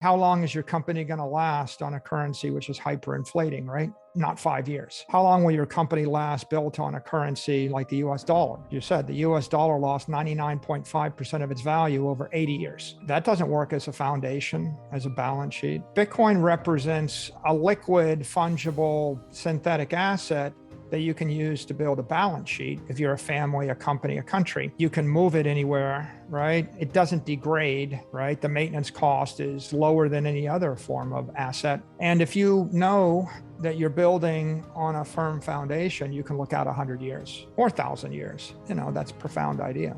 How long is your company going to last on a currency which is hyperinflating, right? Not 5 years. How long will your company last built on a currency like the US dollar? You said the US dollar lost 99.5% of its value over 80 years. That doesn't work as a foundation, as a balance sheet. Bitcoin represents a liquid, fungible, synthetic asset that you can use to build a balance sheet. If you're a family, a company, a country, you can move it anywhere, right? It doesn't degrade, right? The maintenance cost is lower than any other form of asset. And if you know that you're building on a firm foundation, you can look out 100 years or 1,000 years. That's a profound idea.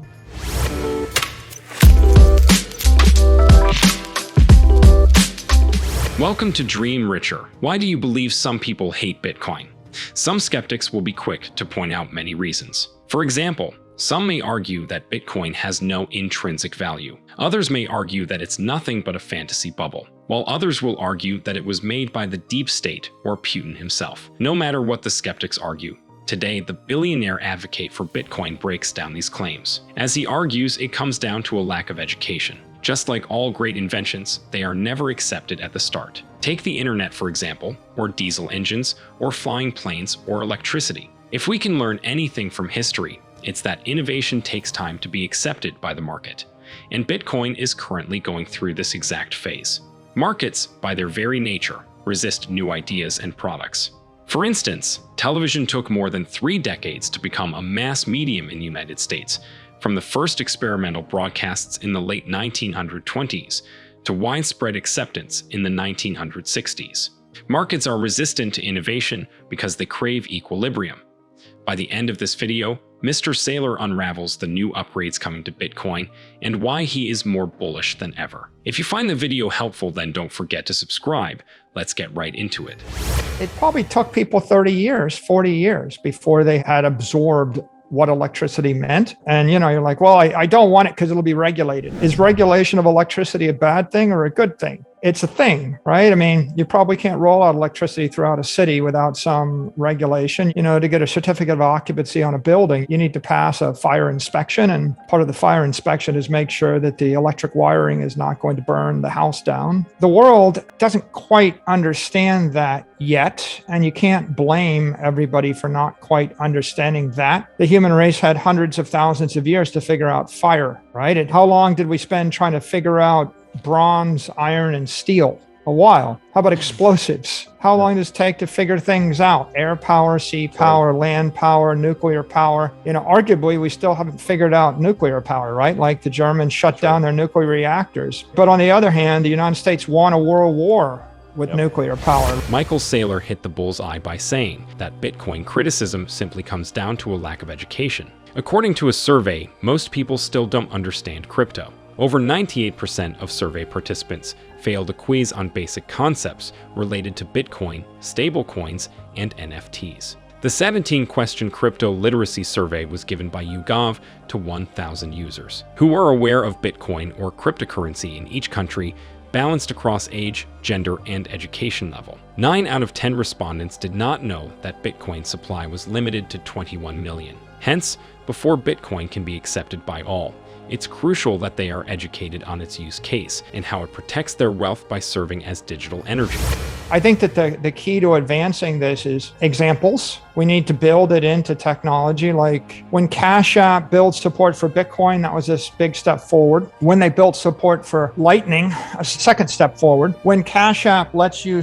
Welcome to Dream Richer. Why do you believe some people hate Bitcoin? Some skeptics will be quick to point out many reasons. For example, some may argue that Bitcoin has no intrinsic value. Others may argue that it's nothing but a fantasy bubble, while others will argue that it was made by the deep state or Putin himself. No matter what the skeptics argue, today the billionaire advocate for Bitcoin breaks down these claims. As he argues, it comes down to a lack of education. Just like all great inventions, they are never accepted at the start. Take the internet, for example, or diesel engines, or flying planes, or electricity. If we can learn anything from history, it's that innovation takes time to be accepted by the market. And Bitcoin is currently going through this exact phase. Markets, by their very nature, resist new ideas and products. For instance, television took more than 3 decades to become a mass medium in the United States, from the first experimental broadcasts in the late 1920s to widespread acceptance in the 1960s. Markets are resistant to innovation because they crave equilibrium. By the end of this video, Mr. Saylor unravels the new upgrades coming to Bitcoin and why he is more bullish than ever. If you find the video helpful, then don't forget to subscribe. Let's get right into it. It probably took people 30 years, 40 years before they had absorbed what electricity meant. And you're like, well, I don't want it because it'll be regulated. Is regulation of electricity a bad thing or a good thing? It's a thing, right? I mean, you probably can't roll out electricity throughout a city without some regulation. To get a certificate of occupancy on a building, you need to pass a fire inspection. And part of the fire inspection is make sure that the electric wiring is not going to burn the house down. The world doesn't quite understand that yet. And you can't blame everybody for not quite understanding that. The human race had hundreds of thousands of years to figure out fire, right? And how long did we spend trying to figure out bronze, iron, and steel? A while. How about explosives? How long does it take to figure things out? Air power, sea power, land power, nuclear power. Arguably, we still haven't figured out nuclear power, right? Like the Germans shut down their nuclear reactors. But on the other hand, the United States won a world war with nuclear power. Michael Saylor hit the bullseye by saying that Bitcoin criticism simply comes down to a lack of education. According to a survey, most people still don't understand crypto. Over 98% of survey participants failed a quiz on basic concepts related to Bitcoin, stablecoins, and NFTs. The 17-question crypto literacy survey was given by YouGov to 1,000 users, who were aware of Bitcoin or cryptocurrency in each country, balanced across age, gender, and education level. 9 out of 10 respondents did not know that Bitcoin's supply was limited to 21 million. Hence, before Bitcoin can be accepted by all, it's crucial that they are educated on its use case and how it protects their wealth by serving as digital energy. I think that the key to advancing this is examples. We need to build it into technology. Like when Cash App built support for Bitcoin, that was a big step forward. When they built support for Lightning, a second step forward. When Cash App lets you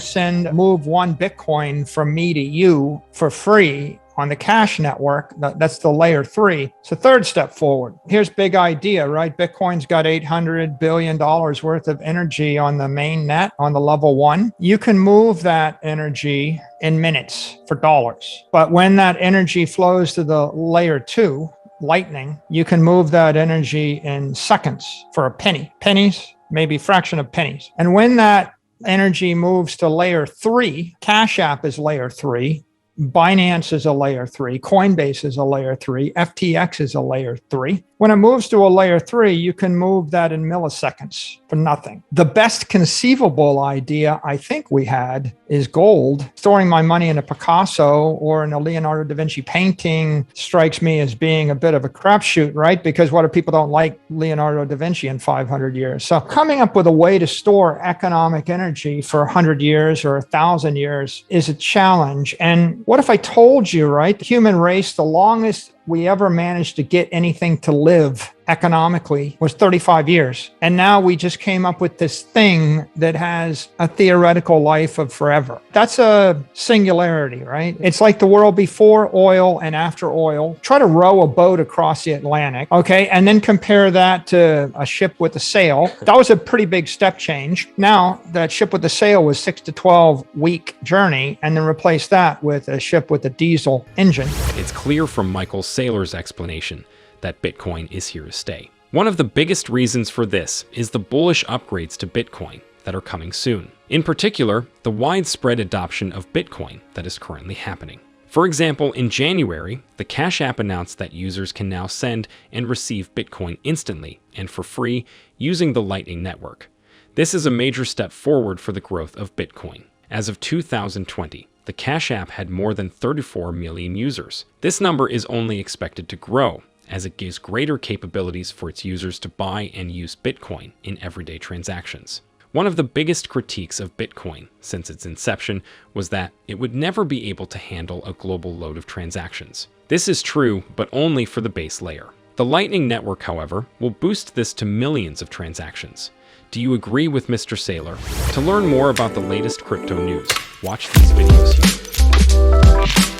move 1 Bitcoin from me to you for free on the Cash network, that's the layer 3. It's a third step forward. Here's big idea, right? Bitcoin's got $800 billion worth of energy on the main net, on the level 1. You can move that energy in minutes for dollars. But when that energy flows to the layer 2, Lightning, you can move that energy in seconds for a penny. Pennies, maybe fraction of pennies. And when that energy moves to layer 3, Cash App is layer 3, Binance is a layer 3, Coinbase is a layer 3, FTX is a layer 3. When it moves to a layer 3, you can move that in milliseconds for nothing. The best conceivable idea I think we had is gold. Storing my money in a Picasso or in a Leonardo da Vinci painting strikes me as being a bit of a crapshoot, right? Because what if people don't like Leonardo da Vinci in 500 years? So coming up with a way to store economic energy for 100 years or 1,000 years is a challenge. And what if I told you, right, the human race, the longest we ever managed to get anything to live economically was 35 years. And now we just came up with this thing that has a theoretical life of forever. That's a singularity, right? It's like the world before oil and after oil. Try to row a boat across the Atlantic, okay? And then compare that to a ship with a sail. That was a pretty big step change. Now, that ship with the sail was 6 to 12 week journey, and then replace that with a ship with a diesel engine. It's clear from Michael Saylor's explanation that Bitcoin is here to stay. One of the biggest reasons for this is the bullish upgrades to Bitcoin that are coming soon. In particular, the widespread adoption of Bitcoin that is currently happening. For example, in January, the Cash App announced that users can now send and receive Bitcoin instantly and for free using the Lightning Network. This is a major step forward for the growth of Bitcoin. As of 2020, the Cash App had more than 34 million users. This number is only expected to grow, as it gives greater capabilities for its users to buy and use Bitcoin in everyday transactions. One of the biggest critiques of Bitcoin since its inception was that it would never be able to handle a global load of transactions. This is true, but only for the base layer. The Lightning Network, however, will boost this to millions of transactions. Do you agree with Mr. Saylor? To learn more about the latest crypto news, watch these videos here.